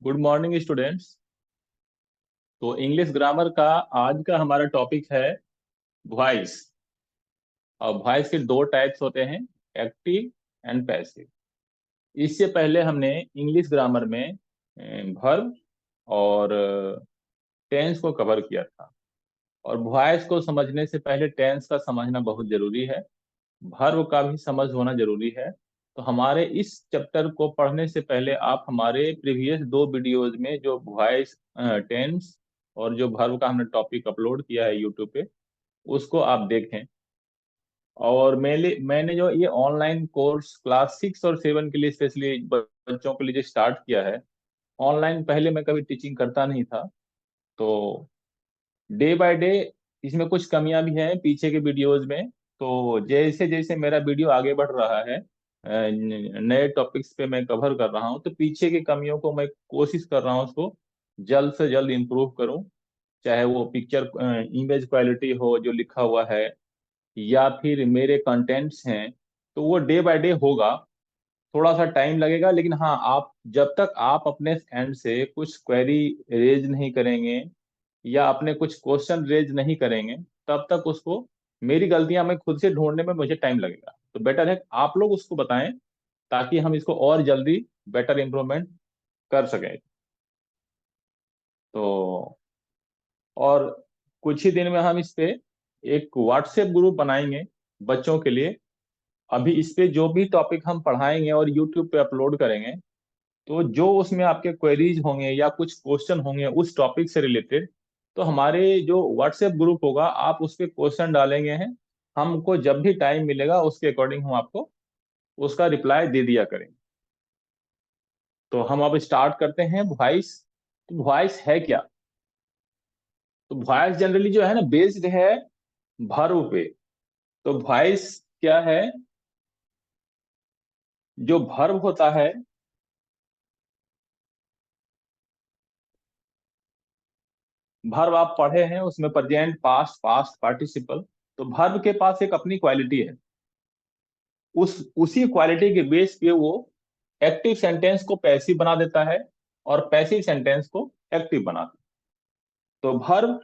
Good morning students. तो English grammar का आज का हमारा टॉपिक है वॉइस। और वॉइस के दो टाइप्स होते हैं, एक्टिव एंड पैसिव। इससे पहले हमने इंग्लिश ग्रामर में वर्ब और टेंस को कवर किया था। और वॉइस को समझने से पहले टेंस का समझना बहुत जरूरी है, वर्ब का भी समझ होना जरूरी है। तो हमारे इस चैप्टर को पढ़ने से पहले आप हमारे प्रीवियस दो वीडियोज में जो वॉइस, टेंस और जो वर्ब का हमने टॉपिक अपलोड किया है यूट्यूब पे, उसको आप देखें। और मैंने जो ये ऑनलाइन कोर्स क्लास 6 और 7 के लिए स्पेशली बच्चों के लिए जो स्टार्ट किया है ऑनलाइन, पहले मैं कभी टीचिंग करता नहीं था। तो डे बाय डे इसमें कुछ कमियां भी हैं पीछे के वीडियोज में। तो जैसे जैसे मेरा वीडियो आगे बढ़ रहा है, नए टॉपिक्स पे मैं कवर कर रहा हूँ, तो पीछे की कमियों को मैं कोशिश कर रहा हूँ उसको जल्द से जल्द इम्प्रूव करूँ। चाहे वो पिक्चर इमेज क्वालिटी हो जो लिखा हुआ है, या फिर मेरे कंटेंट्स हैं, तो वो डे बाय डे होगा। थोड़ा सा टाइम लगेगा, लेकिन हाँ, आप जब तक आप अपने एंड से कुछ क्वेरी रेज नहीं करेंगे या अपने कुछ क्वेश्चन रेज नहीं करेंगे, तब तक उसको, मेरी गलतियां मैं खुद से ढूंढने में मुझे टाइम लगेगा। तो बेटर है आप लोग उसको बताएं, ताकि हम इसको और जल्दी बेटर इम्प्रूवमेंट कर सकें। तो और कुछ ही दिन में हम इस पे एक व्हाट्सएप ग्रुप बनाएंगे बच्चों के लिए। अभी इस पे जो भी टॉपिक हम पढ़ाएंगे और यूट्यूब पे अपलोड करेंगे, तो जो उसमें आपके क्वेरीज होंगे या कुछ क्वेश्चन होंगे उस टॉपिक से रिलेटेड, तो हमारे जो व्हाट्सएप ग्रुप होगा आप उस पे क्वेश्चन डालेंगे हैं, हमको जब भी टाइम मिलेगा उसके अकॉर्डिंग हम आपको उसका रिप्लाई दे दिया करेंगे। तो हम अब स्टार्ट करते हैं वॉइस। तो वॉइस है क्या? तो वॉइस जनरली जो है ना, बेस्ड है वर्ब पे। तो वॉइस क्या है? जो वर्ब होता है, वर्ब आप पढ़े हैं उसमें प्रेजेंट, पास्ट, पास्ट पार्टिसिपल। तो वर्ब के पास एक अपनी क्वालिटी है, उसी क्वालिटी के बेस पे वो एक्टिव सेंटेंस को पैसिव बना देता है और पैसिव सेंटेंस को एक्टिव बनाता है। तो verb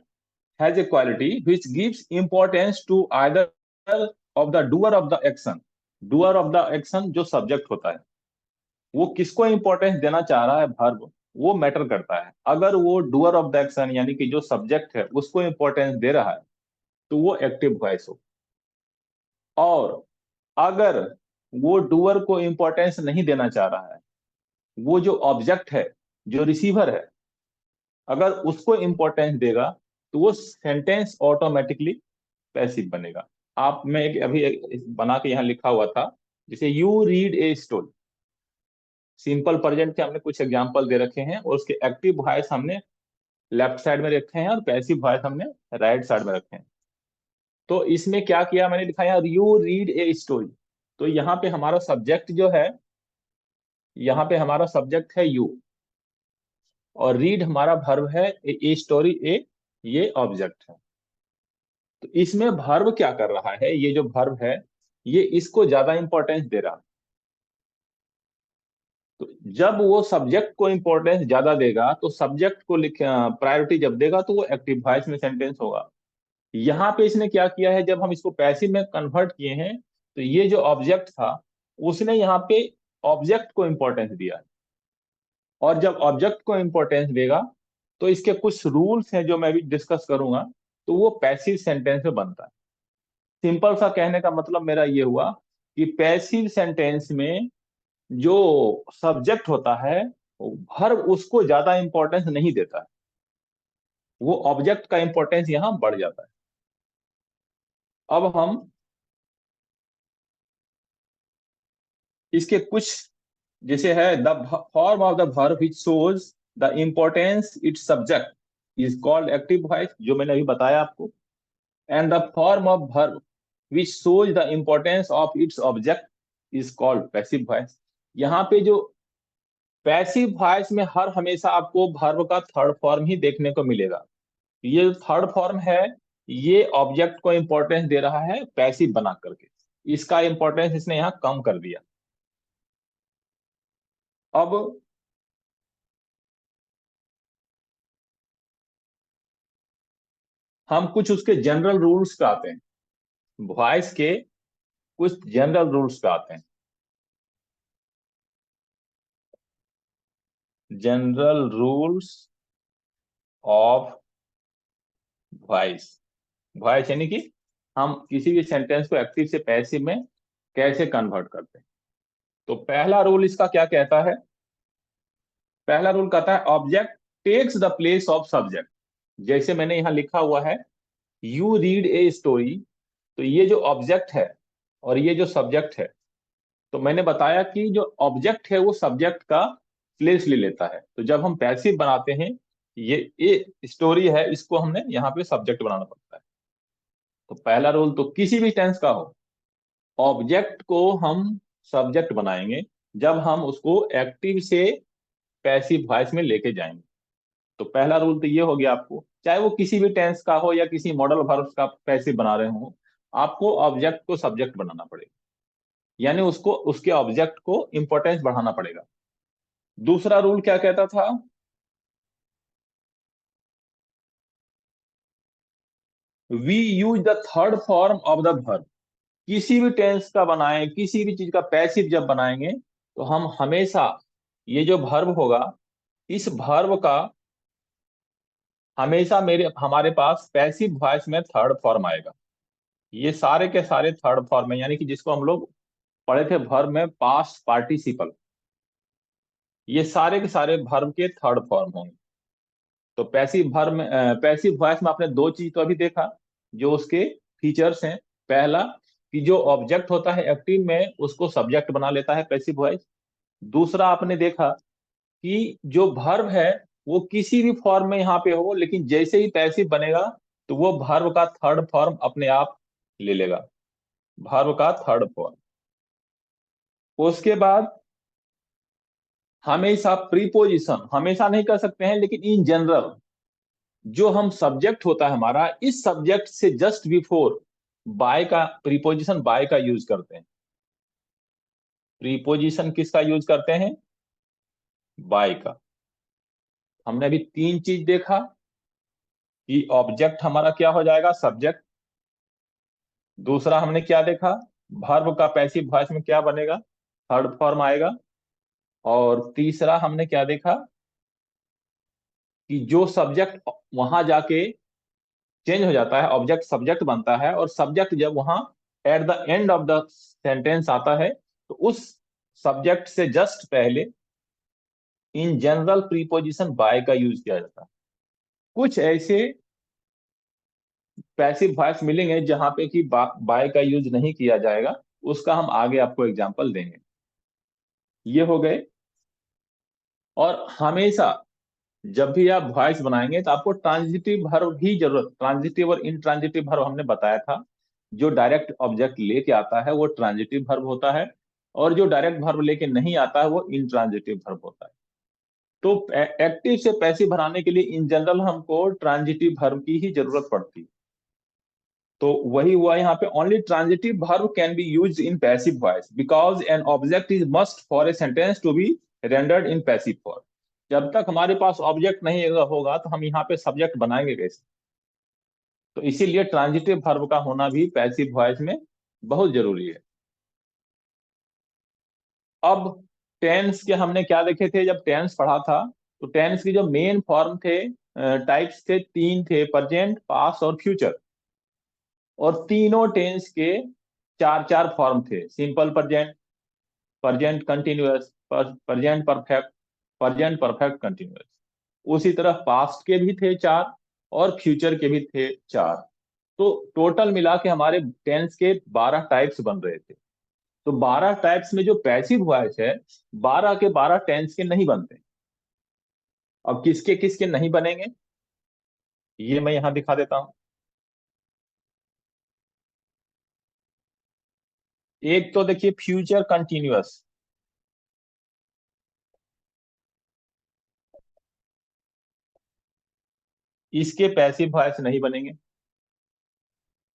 has a quality which gives importance to either of the doer of the action. Doer of the action जो सब्जेक्ट होता है, वो किसको इंपॉर्टेंस देना चाह रहा है, वर्ब, वो मैटर करता है। अगर वो डूअर ऑफ द एक्शन यानी कि जो सब्जेक्ट है उसको इंपॉर्टेंस दे रहा है, तो वो एक्टिव वॉइस हो। और अगर वो डूअर को इंपॉर्टेंस नहीं देना चाह रहा है, वो जो ऑब्जेक्ट है, जो रिसीवर है, अगर उसको इंपॉर्टेंस देगा, तो वो सेंटेंस ऑटोमेटिकली पैसिव बनेगा। आप, मैं अभी बना के यहाँ लिखा हुआ था, जैसे you read a story. Simple present के हमने कुछ एग्जांपल दे रखे हैं और उसके एक्टिव वॉइस हमने लेफ्ट साइड में रखे हैं और पैसिव वॉइस हमने राइट साइड में रखे हैं। तो इसमें क्या किया, मैंने लिखा है यू रीड ए स्टोरी। तो यहाँ पे हमारा सब्जेक्ट जो है, यहाँ पे हमारा सब्जेक्ट है यू, और रीड हमारा वर्ब है, ए स्टोरी ए, ये ऑब्जेक्ट है। तो इसमें वर्ब क्या कर रहा है, ये जो वर्ब है ये इसको ज्यादा इंपॉर्टेंस दे रहा है। तो जब वो सब्जेक्ट को इंपॉर्टेंस ज्यादा देगा, तो सब्जेक्ट को लिख प्रायोरिटी जब देगा, तो वो एक्टिव वॉइस में सेंटेंस होगा। यहाँ पे इसने क्या किया है, जब हम इसको पैसिव में कन्वर्ट किए हैं, तो ये जो ऑब्जेक्ट था उसने यहाँ पे ऑब्जेक्ट को इंपॉर्टेंस दिया है। और जब ऑब्जेक्ट को इंपॉर्टेंस देगा, तो इसके कुछ रूल्स हैं जो मैं भी डिस्कस करूंगा, तो वो पैसिव सेंटेंस में बनता है। सिंपल सा कहने का मतलब मेरा ये हुआ कि पैसिव सेंटेंस में जो सब्जेक्ट होता है, हर उसको ज्यादा इंपॉर्टेंस नहीं देता है, वो ऑब्जेक्ट का इंपॉर्टेंस यहाँ बढ़ जाता है। अब हम इसके कुछ, जैसे है the form of the verb which shows the importance it's subject is called active voice, जो मैंने अभी बताया आपको। And the form of verb which shows the importance of its object is called passive voice। यहाँ पे जो passive voice में हर हमेशा आपको वर्ब का थर्ड फॉर्म ही देखने को मिलेगा। ये थर्ड फॉर्म है, ये ऑब्जेक्ट को इंपॉर्टेंस दे रहा है पैसिव बना करके, इसका इंपॉर्टेंस इसने यहाँ कम कर दिया। अब हम कुछ उसके जनरल रूल्स पे आते हैं, वॉइस के कुछ जनरल रूल्स पे आते हैं। General rules of voice. Voice यानी कि हम किसी भी सेंटेंस को एक्टिव से पैसिव में कैसे कन्वर्ट करते हैं। तो पहला रूल इसका क्या कहता है? पहला रूल कहता है object takes the place of subject. जैसे मैंने यहाँ लिखा हुआ है, यू रीड ए स्टोरी, तो ये जो ऑब्जेक्ट है और ये जो सब्जेक्ट है, तो मैंने बताया कि जो ऑब्जेक्ट है वो सब्जेक्ट का प्लेस ले लेता है। तो जब हम पैसिव बनाते हैं, ये स्टोरी है, इसको हमने यहाँ पे सब्जेक्ट बनाना पड़ता है। तो पहला रूल तो किसी भी टेंस का हो, ऑब्जेक्ट को हम सब्जेक्ट बनाएंगे जब हम उसको एक्टिव से पैसिव वॉइस में लेके जाएंगे। तो पहला रूल तो ये हो गया, आपको चाहे वो किसी भी टेंस का हो या किसी मॉडल वर्ब का पैसिव बना रहे हो, आपको ऑब्जेक्ट को सब्जेक्ट बनाना पड़ेगा, यानी उसको उसके ऑब्जेक्ट को इंपॉर्टेंस बढ़ाना पड़ेगा। दूसरा रूल क्या कहता था? We use the third form of the verb. किसी भी टेंस का बनाएं, किसी भी चीज का पैसिव जब बनाएंगे, तो हम हमेशा ये जो वर्ब होगा, इस वर्ब का हमेशा मेरे हमारे पास पैसिव वॉइस में थर्ड फॉर्म आएगा। ये सारे के सारे थर्ड फॉर्म है, यानी कि जिसको हम लोग पढ़े थे वर्ब में पास्ट पार्टिसिपल, ये सारे के सारे वर्ब के थर्ड फॉर्म होंगे। तो पैसिव वर्ब में पैसिव वॉइस में आपने दो चीज तो अभी देखा जो उसके फीचर्स हैं। पहला कि जो ऑब्जेक्ट होता है एक्टिव में, उसको सब्जेक्ट बना लेता है पैसिव वॉइस। दूसरा आपने देखा कि जो वर्ब है वो किसी भी फॉर्म में यहाँ पे हो, लेकिन जैसे ही पैसिव बनेगा तो वो वर्ब का थर्ड फॉर्म अपने आप ले लेगा, वर्ब का थर्ड फॉर्म। उसके बाद हमेशा प्रीपोजिशन, हमेशा नहीं कर सकते हैं लेकिन इन जनरल, जो हम सब्जेक्ट होता है हमारा, इस सब्जेक्ट से जस्ट बिफोर बाय का प्रीपोजिशन बाय का यूज करते हैं। प्रीपोजिशन किसका यूज करते हैं? बाय का। हमने अभी तीन चीज देखा कि ऑब्जेक्ट हमारा क्या हो जाएगा? सब्जेक्ट। दूसरा हमने क्या देखा? वर्ब का पैसिव वॉइस में क्या बनेगा? थर्ड फॉर्म आएगा। और तीसरा हमने क्या देखा कि जो सब्जेक्ट वहां जाके चेंज हो जाता है, ऑब्जेक्ट सब्जेक्ट बनता है, और सब्जेक्ट जब वहां at the end of the sentence आता है, तो उस सब्जेक्ट से जस्ट पहले इन जनरल प्रीपोजिशन बाय का यूज किया जाता है। कुछ ऐसे पैसिव वॉइस मिलेंगे जहां पे कि बाय का यूज नहीं किया जाएगा, उसका हम आगे आपको एग्जांपल देंगे। ये हो गए। और हमेशा जब भी आप वॉइस बनाएंगे तो आपको ट्रांजिटिव वर्ब ही जरूरत, ट्रांजिटिव और इंट्रांजिटिव वर्ब हमने बताया था। जो डायरेक्ट ऑब्जेक्ट लेके आता है वो ट्रांजिटिव वर्ब होता है, और जो डायरेक्ट वर्ब लेके नहीं आता है वो इंट्रांजिटिव वर्ब होता है। तो एक्टिव से पैसिव बनाने के लिए इन जनरल हमको ट्रांजिटिव वर्ब की ही जरूरत पड़ती है। तो वही हुआ यहाँ पे, only transitive verb can be used in passive voice because an object is must for a sentence to be rendered in passive form. जब तक हमारे पास ऑब्जेक्ट नहीं होगा तो हम यहाँ पे सब्जेक्ट बनाएंगे कैसे? तो इसीलिए ट्रांजिटिव वर्ब का होना भी पैसिव वॉइस में बहुत जरूरी है। अब टेंस के हमने क्या देखे थे जब टेंस पढ़ा था? तो टेंस की जो मेन फॉर्म थे, टाइप्स थे, तीन थे, प्रेजेंट, पास्ट और फ्यूचर। और तीनों टेंस के चार चार फॉर्म थे, simple present, present continuous, present perfect, present perfect continuous. उसी तरह पास्ट के भी थे चार, और फ्यूचर के भी थे चार। तो टोटल मिला के हमारे टेंस के 12 टाइप्स बन रहे थे। तो 12 टाइप्स में जो पैसिव वॉइस है, 12 के 12 टेंस के नहीं बनते। अब किसके किसके नहीं बनेंगे, ये मैं यहां दिखा देता हूं। एक तो देखिए फ्यूचर कंटिन्यूअस, इसके पैसिव वॉइस नहीं बनेंगे।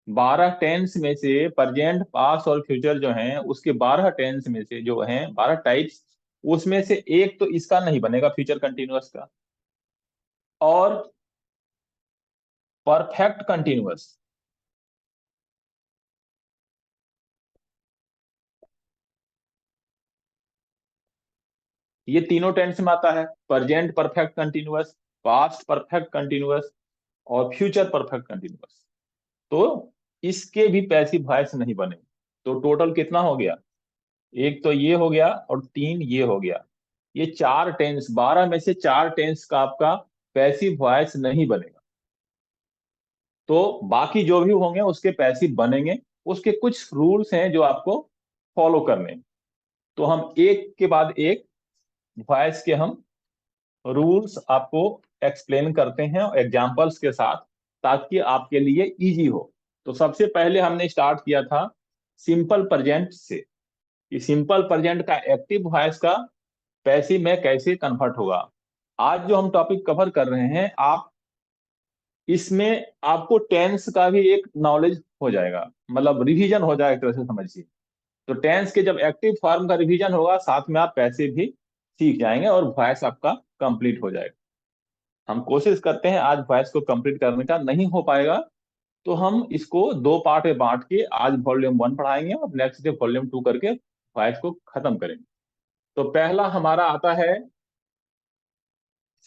12 टेंस में से प्रेजेंट, पास्ट और फ्यूचर जो हैं, उसके 12 टेंस में से जो हैं 12 टाइप्स, उसमें से एक तो इसका नहीं बनेगा, फ्यूचर कंटिन्यूअस का। और परफेक्ट कंटिन्यूअस, ये तीनों टेंस में आता है, present perfect continuous, past perfect continuous और फ्यूचर परफेक्ट कंटिन्यूअस। तो इसके भी पैसिव वॉइस नहीं बने। तो टोटल कितना हो गया, एक तो ये हो गया और तीन ये हो गया। ये चार टेंस, 12 में से चार टेंस का आपका पैसिव वॉइस नहीं बनेगा। तो बाकी जो भी होंगे उसके पैसिव बनेंगे। उसके कुछ रूल्स हैं जो आपको फॉलो करने हैं। तो हम एक के बाद एक वॉइस के हम रूल्स आपको एक्सप्लेन करते हैं एग्जांपल्स के साथ, ताकि आपके लिए इजी हो। तो सबसे पहले हमने स्टार्ट किया था सिंपल प्रेजेंट से, कि सिंपल प्रेजेंट का एक्टिव वॉइस का पैसिव में कैसे कन्वर्ट होगा। आज जो हम टॉपिक कवर कर रहे हैं, आप इसमें आपको टेंस का भी एक नॉलेज हो जाएगा, मतलब रिवीजन हो जाएगा एक तरह से समझिए। तो टेंस के जब एक्टिव फॉर्म का रिवीजन होगा, साथ में आप पैसिव भी सीख जाएंगे और वॉइस आपका कंप्लीट हो जाएगा। हम कोशिश करते हैं आज वॉइस को कंप्लीट करने का, नहीं हो पाएगा तो हम इसको दो पार्ट में बांट के आज वॉल्यूम 1 पढ़ाएंगे और नेक्स्ट डे वॉल्यूम 2 करके वॉइस को खत्म करेंगे। तो पहला हमारा आता है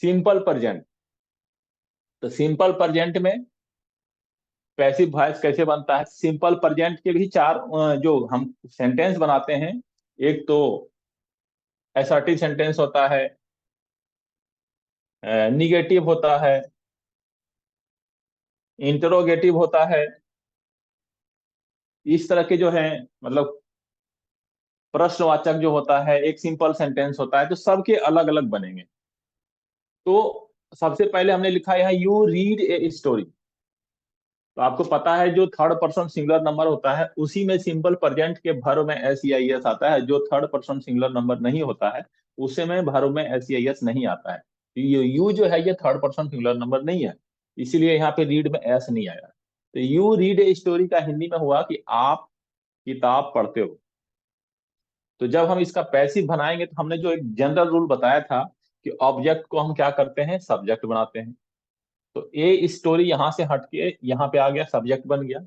सिंपल प्रेजेंट। तो सिंपल प्रेजेंट में पैसिव वॉइस कैसे बनता है। सिंपल प्रेजेंट के भी चार जो हम सेंटेंस बनाते हैं, एक तो असर्टिव सेंटेंस होता है, निगेटिव होता है, इंटरोगेटिव होता है। इस तरह के जो है, मतलब प्रश्नवाचक जो होता है, एक सिंपल सेंटेंस होता है, तो सबके अलग अलग बनेंगे। तो सबसे पहले हमने लिखा है यू रीड ए स्टोरी। तो आपको पता है जो थर्ड पर्सन सिंगुलर नंबर होता है उसी में सिंपल प्रेजेंट के वर्ब में एस ई आई एस आता है। जो थर्ड पर्सन सिंगुलर नंबर नहीं होता है उसे में वर्ब में एस ई आई एस नहीं आता है। तो ये यू जो है ये थर्ड पर्सन सिंगुलर नंबर नहीं है, इसीलिए यहाँ पे रीड में एस नहीं आया। तो यू रीड ए स्टोरी का हिंदी में हुआ कि आप किताब पढ़ते हो। तो जब हम इसका पैसिव बनाएंगे तो हमने जो एक जनरल रूल बताया था कि ऑब्जेक्ट को हम क्या करते हैं, सब्जेक्ट बनाते हैं। तो ए स्टोरी यहां से हटके यहाँ पे आ गया, सब्जेक्ट बन गया।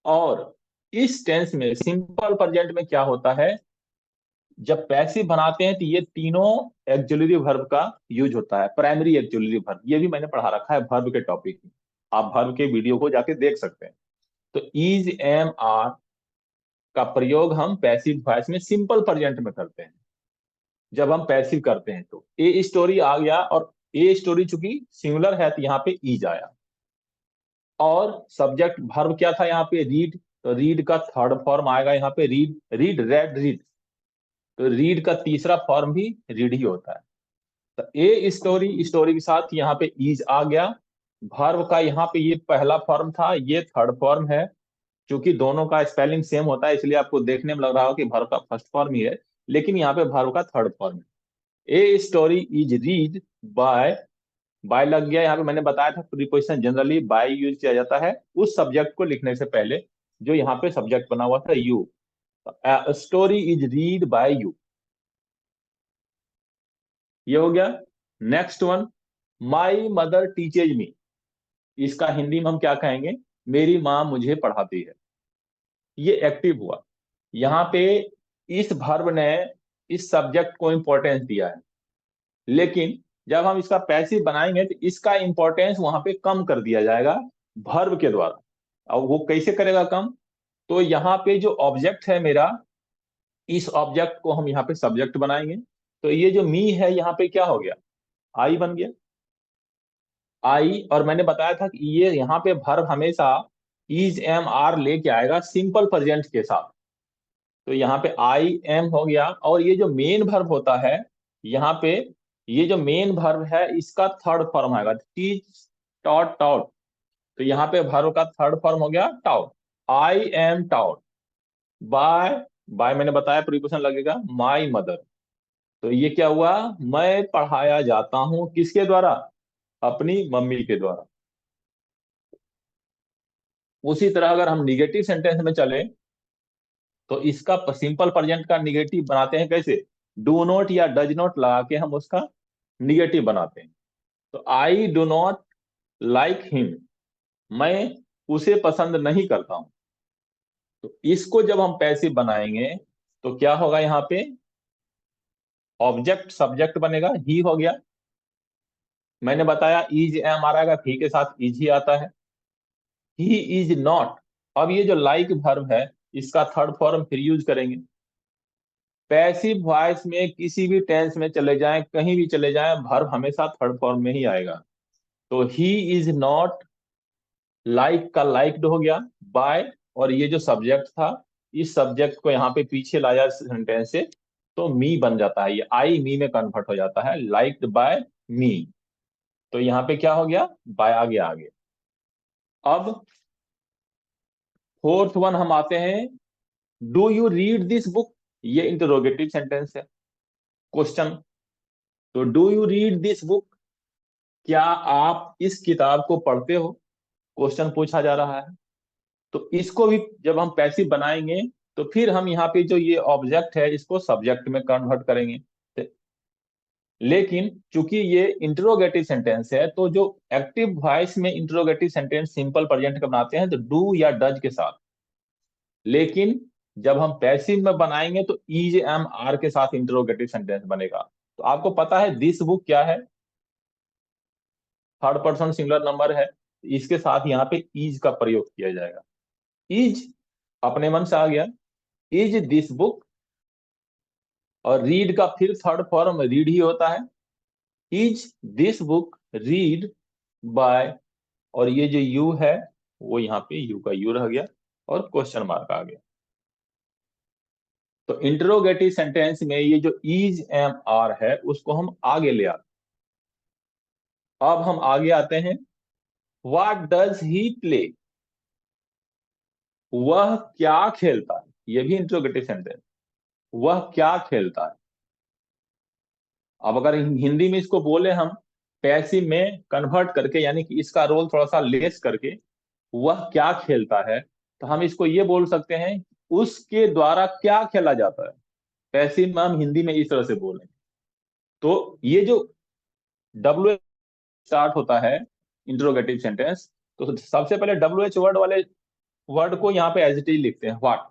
और इस टेंस में सिंपल प्रेजेंट में क्या होता है, जब पैसिव बनाते हैं तो ये तीनों एक्सिलरी वर्ब का यूज होता है। प्राइमरी एक्सिलरी वर्ब, ये भी मैंने पढ़ा रखा है वर्ब के टॉपिक में, आप वर्ब के वीडियो को जाके देख सकते हैं। तो इज एम आर का प्रयोग हम पैसिव वॉइस में सिंपल प्रेजेंट में करते हैं। जब हम पैसिव करते हैं तो ए स्टोरी आ गया, और ए स्टोरी चूंकि सिंगुलर है तो यहाँ पे ईज आया। और सब्जेक्ट वर्ब क्या था यहाँ पे, रीड। तो रीड का थर्ड फॉर्म आएगा यहाँ पे, रीड, रीड, रेड, रीड। तो रीड का तीसरा फॉर्म भी रीड ही होता है। तो ए स्टोरी, स्टोरी के साथ यहाँ पे ईज आ गया। वर्ब का यहाँ पे ये पहला फॉर्म था, ये थर्ड फॉर्म है। क्योंकि दोनों का स्पेलिंग सेम होता है इसलिए आपको देखने में लग रहा हो कि वर्ब का फर्स्ट फॉर्म ही है, लेकिन यहाँ पे वर्ब का थर्ड फॉर्म है। A story is read by, by लग गया यहाँ पे, मैंने बताया था प्रीपोजिशन जनरली बाय यूज किया जाता है उस सब्जेक्ट को लिखने से पहले जो यहाँ पे सब्जेक्ट बना हुआ था you. Story is read by you, ये हो गया। Next one, my mother teaches me. इसका हिंदी में हम क्या कहेंगे, मेरी माँ मुझे पढ़ाती है। ये एक्टिव हुआ। यहाँ पे इस वर्ब ने इस सब्जेक्ट को इंपॉर्टेंस दिया है, लेकिन जब हम इसका पैसिव बनाएंगे तो इसका इंपॉर्टेंस वहां पे कम कर दिया जाएगा वर्ब के द्वारा। अब वो कैसे करेगा कम, तो यहाँ पे जो ऑब्जेक्ट है मेरा, इस ऑब्जेक्ट को हम यहाँ पे सब्जेक्ट बनाएंगे। तो ये जो मी है यहाँ पे क्या हो गया, आई बन गया, आई। और मैंने बताया था कि ये यहाँ पे वर्ब हमेशा इज एम आर लेके आएगा सिंपल प्रेजेंट के साथ। तो यहाँ पे आई एम हो गया, और ये जो मेन वर्ब होता है यहाँ पे, ये जो मेन वर्ब है इसका थर्ड फॉर्म आएगा, टीच, टॉट, टाउट। तो यहाँ पे वर्ब का थर्ड फॉर्म हो गया taught, I am taught by, by मैंने बताया प्रीपोजिशन लगेगा माई मदर। तो ये क्या हुआ, मैं पढ़ाया जाता हूं किसके द्वारा, अपनी मम्मी के द्वारा। उसी तरह अगर हम निगेटिव सेंटेंस में चले तो इसका सिंपल प्रेजेंट का निगेटिव बनाते हैं कैसे, डू नॉट या डज नॉट लगा के हम उसका निगेटिव बनाते हैं। तो I do not like him, मैं उसे पसंद नहीं करता हूं। तो इसको जब हम पैसिव बनाएंगे तो क्या होगा यहाँ पे, ऑब्जेक्ट सब्जेक्ट बनेगा, ही हो गया। मैंने बताया इज एम आ रहा है, ही के साथ इज ही आता है। He is not. अब ये जो लाइक वर्ब है, इसका थर्ड फॉर्म फिर यूज करेंगे। पैसिव वॉइस में किसी भी टेंस में चले जाएं, कहीं भी चले जाएं, वर्ब हमेशा थर्ड फॉर्म में ही आएगा। तो ही इज नॉट, लाइक का लाइक्ड हो गया बाय, और ये जो सब्जेक्ट था, इस सब्जेक्ट को यहाँ पे पीछे लाया सेंटेंस से, तो मी बन जाता है, ये आई मी में कन्वर्ट हो जाता है, लाइक्ड बाय मी। तो यहाँ पे क्या हो गया, बाय आ गया आगे। अब फोर्थ वन हम आते हैं, do you read this book. ये इंटरोगेटिव सेंटेंस है, क्वेश्चन। तो do you read this book, क्या आप इस किताब को पढ़ते हो, क्वेश्चन पूछा जा रहा है। तो इसको भी जब हम पैसिव बनाएंगे, तो फिर हम यहाँ पे जो ये ऑब्जेक्ट है इसको सब्जेक्ट में कन्वर्ट करेंगे। लेकिन चूंकि ये इंटरोगेटिव सेंटेंस है, तो जो एक्टिव वॉइस में इंटरोगेटिव सेंटेंस सिंपल प्रेजेंट का बनाते हैं तो डू या डज के साथ। लेकिन जब हम पैसिव में बनाएंगे तो इज एम आर के साथ इंटरोगेटिव सेंटेंस बनेगा। तो आपको पता है दिस बुक क्या है, थर्ड पर्सन सिंगुलर नंबर है, इसके साथ यहाँ पे इज का प्रयोग किया जाएगा। इज अपने मन से आ गया, इज दिस बुक, और रीड का फिर थर्ड फॉर्म रीड ही होता है। Is this book read by, और ये जो यू है वो यहाँ पे यू का यू रह गया और क्वेश्चन मार्क आ गया। तो इंटरोगेटिव सेंटेंस में ये जो इज एम आर है उसको हम आगे ले आते। अब हम आगे आते हैं, व्हाट डज ही प्ले, वह क्या खेलता है, ये भी इंटरोगेटिव सेंटेंस, वह क्या खेलता है। अब अगर हिंदी में इसको बोले हम पैसिव में कन्वर्ट करके, यानी कि इसका रोल थोड़ा सा लेस करके, वह क्या खेलता है, तो हम इसको ये बोल सकते हैं, उसके द्वारा क्या खेला जाता है। पैसिव में हम हिंदी में इस तरह से बोलें। तो ये जो डब्ल्यू स्टार्ट होता है इंट्रोगेटिव सेंटेंस, तो सबसे पहले डब्ल्यू एच वर्ड वाले वर्ड को यहाँ पे एज इट इज लिखते हैं, व्हाट।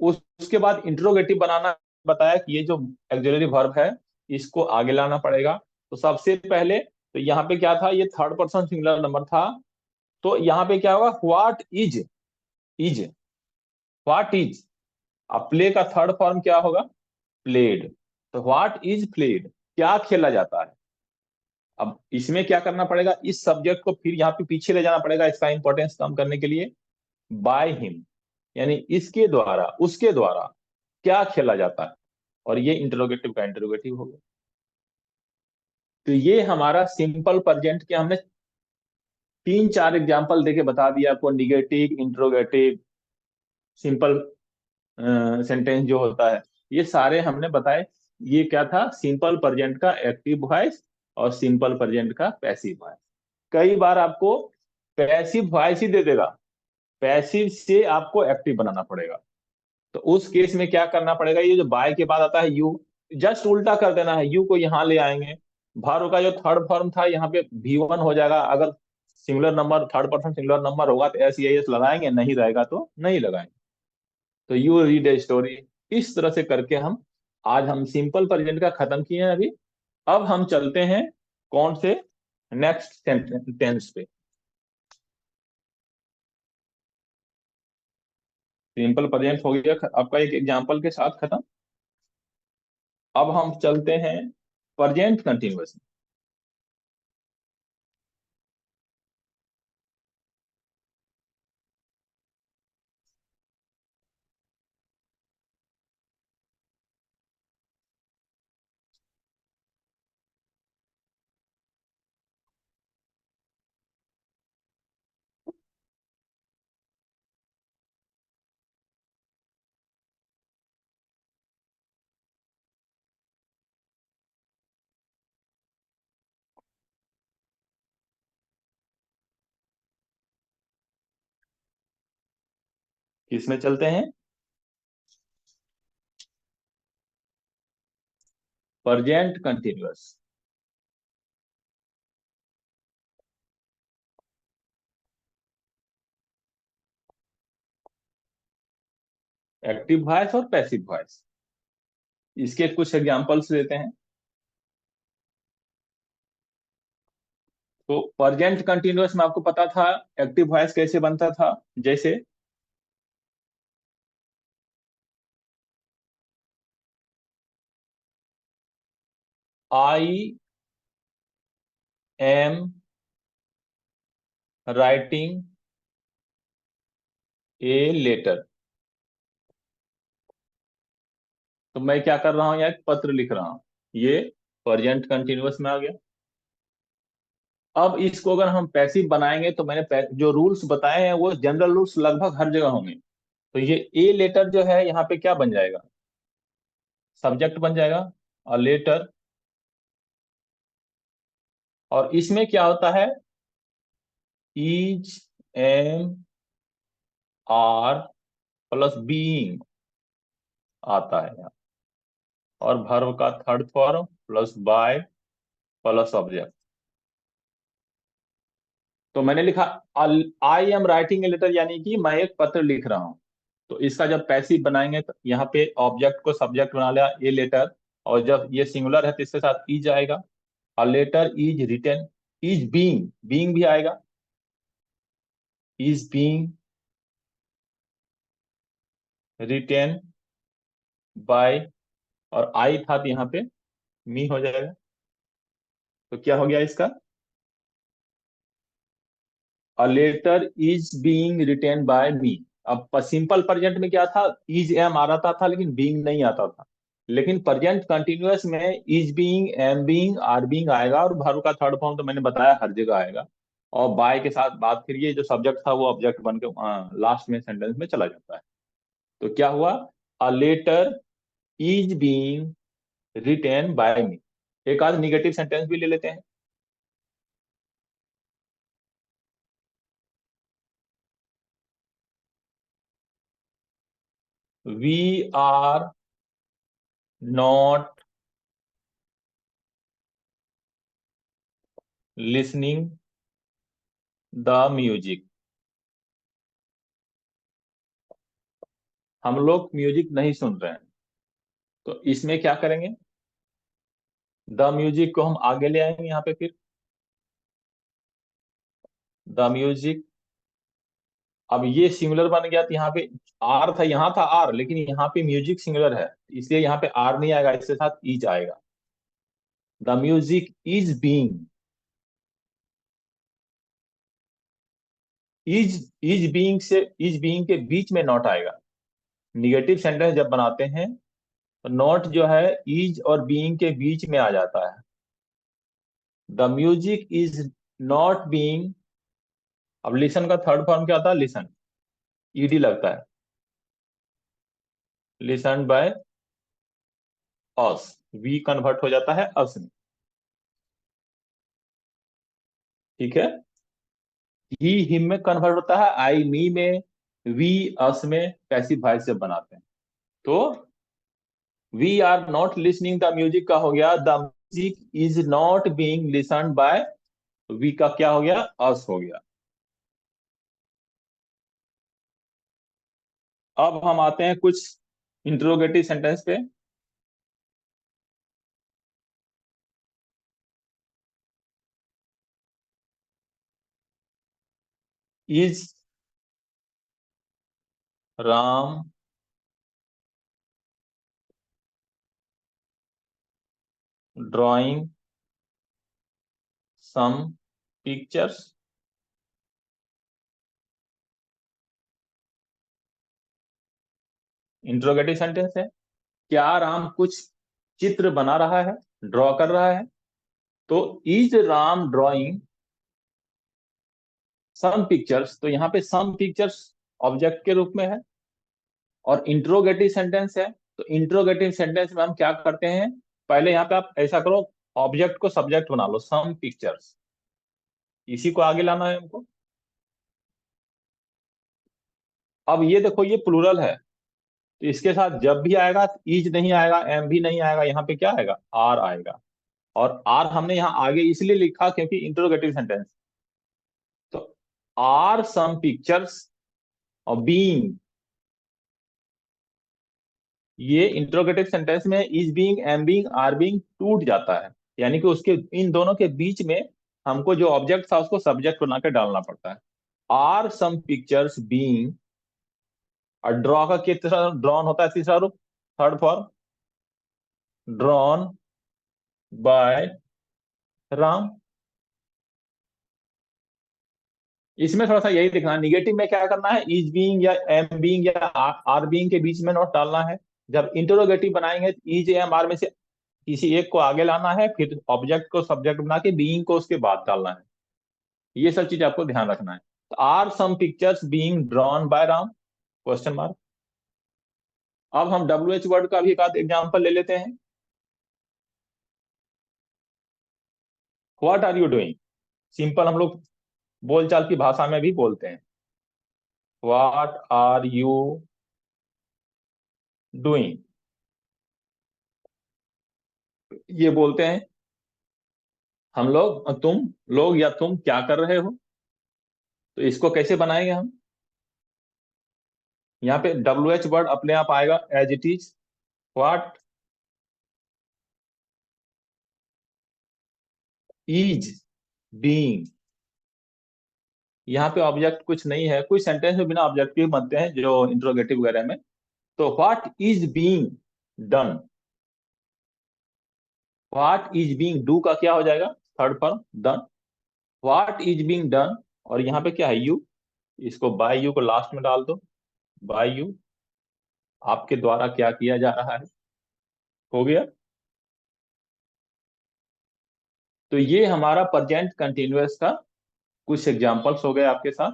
उसके बाद इंट्रोगेटिव बनाना, बताया कि ये जो एक्सिलरी वर्ब है इसको आगे लाना पड़ेगा। तो सबसे पहले तो यहाँ पे क्या था, ये थर्ड पर्सन सिंगुलर नंबर था। तो यहाँ पे क्या होगा, what is, is, what is. अब प्ले का थर्ड फॉर्म क्या होगा, प्लेड। तो व्हाट इज प्लेड, क्या खेला जाता है। अब इसमें क्या करना पड़ेगा, इस सब्जेक्ट को फिर यहाँ पे पीछे ले जाना पड़ेगा इसका इंपॉर्टेंस कम करने के लिए। बाय हिम, यानी इसके द्वारा, उसके द्वारा क्या खेला जाता है, और ये इंटरोगेटिव का इंटरोगेटिव हो गया। तो ये हमारा सिंपल प्रेजेंट के हमने तीन चार एग्जांपल देके बता दिया आपको, निगेटिव, इंटरोगेटिव, सिंपल सेंटेंस जो होता है, ये सारे हमने बताए। ये क्या था, सिंपल प्रेजेंट का एक्टिव वॉइस और सिंपल प्रेजेंट का पैसिव वॉइस। कई बार आपको पैसिव वॉइस ही दे देगा, पैसिव से आपको एक्टिव बनाना पड़ेगा। तो उस केस में क्या करना पड़ेगा, ये जो बाय के बाद आता है यू, जस्ट उल्टा कर देना है, यू को यहाँ ले आएंगे। भार्व का जो थर्ड फॉर्म था यहाँ पे V1 हो जाएगा। अगर singular number, third person singular number होगा तो एस एस लगाएंगे, नहीं रहेगा तो नहीं लगाएंगे। तो यू रीड ए स्टोरी, इस तरह से करके आज हम सिंपल प्रेजेंट का खत्म किए हैं अभी। अब हम चलते हैं कौन से, नेक्स्ट टेंस पे। सिंपल प्रेजेंट हो गया आपका एक एग्जांपल के साथ खत्म। अब हम चलते हैं प्रेजेंट कंटिन्यूअस। किसमें चलते हैं, प्रेजेंट कंटिन्यूअस। एक्टिव वॉइस और पैसिव वॉइस, इसके कुछ एग्जांपल्स देते हैं। तो प्रेजेंट कंटिन्यूअस में आपको पता था एक्टिव वॉइस कैसे बनता था, जैसे I am writing a letter. तो मैं क्या कर रहा हूं, या एक पत्र लिख रहा हूं, ये प्रेजेंट कंटिन्यूअस में आ गया। अब इसको अगर हम पैसिव बनाएंगे तो मैंने जो रूल्स बताए हैं वो जनरल रूल्स लगभग हर जगह होंगे। तो ये ए लेटर जो है यहाँ पे क्या बन जाएगा, सब्जेक्ट बन जाएगा, और लेटर। और इसमें क्या होता है, is, am, are plus being आता है यहाँ, और वर्ब का third form plus by plus object. तो मैंने लिखा I am writing a letter, यानी कि मैं एक पत्र लिख रहा हूं। तो इसका जब पैसिव बनाएंगे तो यहाँ पे ऑब्जेक्ट को सब्जेक्ट बना लिया ए लेटर, और जब ये सिंगुलर है तो इसके साथ इज आएगा। A letter is written, is being, being भी आएगा, इज बीइंग रिटेन बाय, और आई था तो यहाँ पे मी हो जाएगा। तो क्या हो गया इसका, a letter is being written by me. अब सिंपल प्रेजेंट में क्या था, इज एम आ रहा था लेकिन बीइंग नहीं आता था। लेकिन प्रेजेंट कंटिन्यूअस में is being, am being, are being आएगा, और वर्ब का थर्ड फॉर्म तो मैंने बताया हर जगह आएगा। और बाय के साथ बात, फिर ये जो सब्जेक्ट था वो ऑब्जेक्ट बन के लास्ट में सेंटेंस में चला जाता है। तो क्या हुआ, a letter is being written by me. एक आध निगेटिव सेंटेंस भी ले लेते हैं। We are not listening the music. हम लोग म्यूजिक नहीं सुन रहे हैं। तो इसमें क्या करेंगे, द म्यूजिक को हम आगे ले आएंगे यहाँ पे, फिर द म्यूजिक। अब ये सिंगुलर बन गया, तो यहाँ पे आर था, यहाँ था आर, लेकिन यहाँ पे म्यूजिक सिंगुलर है, इसलिए यहाँ पे आर नहीं आएगा, इसके साथ इज आएगा। The music is being, is, is being से इज बीइंग के बीच में नॉट आएगा। निगेटिव सेंटेंस जब बनाते हैं तो नॉट जो है इज और बीइंग के बीच में आ जाता है। The music is not being. अब लिसन का थर्ड फॉर्म क्या होता है, लिसन, ईडी लगता है, listen by us, we convert हो जाता है अस में। ठीक है, ही हिम में कन्वर्ट होता है, आई मी में, वी अस में, पैसिव वॉइस जब बनाते हैं। तो we are not listening the music का हो गया the music is not being listened by, we का क्या हो गया, अस हो गया। अब हम आते हैं कुछ इंट्रोगेटिव सेंटेंस पे। Is Ram drawing some pictures. Interrogative sentence है, क्या राम कुछ चित्र बना रहा है, ड्रॉ कर रहा है। तो is Ram drawing some pictures, तो यहाँ पे सम पिक्चर्स ऑब्जेक्ट के रूप में है। और इंट्रोगेटिव सेंटेंस है, तो इंट्रोगेटिव सेंटेंस में हम क्या करते हैं, पहले यहाँ पे आप ऐसा करो, ऑब्जेक्ट को सब्जेक्ट बना लो, सम पिक्चर्स, इसी को आगे लाना है हमको। अब ये देखो ये प्लूरल है, तो इसके साथ जब भी आएगा इज नहीं आएगा, एम भी नहीं आएगा, यहाँ पे क्या आएगा, आर आएगा। और आर हमने यहाँ आगे इसलिए लिखा क्योंकि इंट्रोगेटिव सेंटेंस। तो आर सम पिक्चर्स और बीइंग, ये इंट्रोगेटिव सेंटेंस में is being, am being, are being टूट जाता है, यानी कि उसके इन दोनों के बीच में हमको जो ऑब्जेक्ट था उसको सब्जेक्ट बना के डालना पड़ता है। आर सम पिक्चर्स बीइंग, और ड्रॉ का कितना ड्रॉन होता है तीसरा रूप, third form, drawn by Ram. इसमें थोड़ा सा यही दिखना है, निगेटिव में क्या करना है, इज बीइंग या एम बीइंग या आर बीइंग के बीच में नोट डालना है। जब इंटरोगेटिव बनाएंगे तो इज एम आर में से किसी एक को आगे लाना है, फिर ऑब्जेक्ट को सब्जेक्ट बना के बीइंग को उसके बाद डालना है। ये सब चीज आपको ध्यान रखना है। तो are some pictures being drawn by Ram, question mark. अब हम डब्ल्यू एच वर्ड का भी एक आध एग्जाम्पल ले लेते हैं। What are you doing, simple हम लोग बोलचाल की भाषा में भी बोलते हैं, व्हाट आर यू डूइंग, ये बोलते हैं हम लोग, तुम लोग या तुम क्या कर रहे हो। तो इसको कैसे बनाएंगे हम, यहाँ पे डब्ल्यू एच वर्ड अपने आप आएगा as it is, what is being. यहाँ पे ऑब्जेक्ट कुछ नहीं है, कुछ सेंटेंस में बिना ऑब्जेक्टिव बनते हैं जो इंट्रोगेटिव वगैरह में। तो what is being done, what is being, do का क्या हो जाएगा, third form done, what is being done. और यहाँ पे क्या है, यू, इसको बाय यू को लास्ट में डाल दो, बाय यू, आपके द्वारा क्या किया जा रहा है, हो गया। तो ये हमारा प्रेजेंट कंटिन्यूअस का कुछ एग्जांपल्स हो गए आपके साथ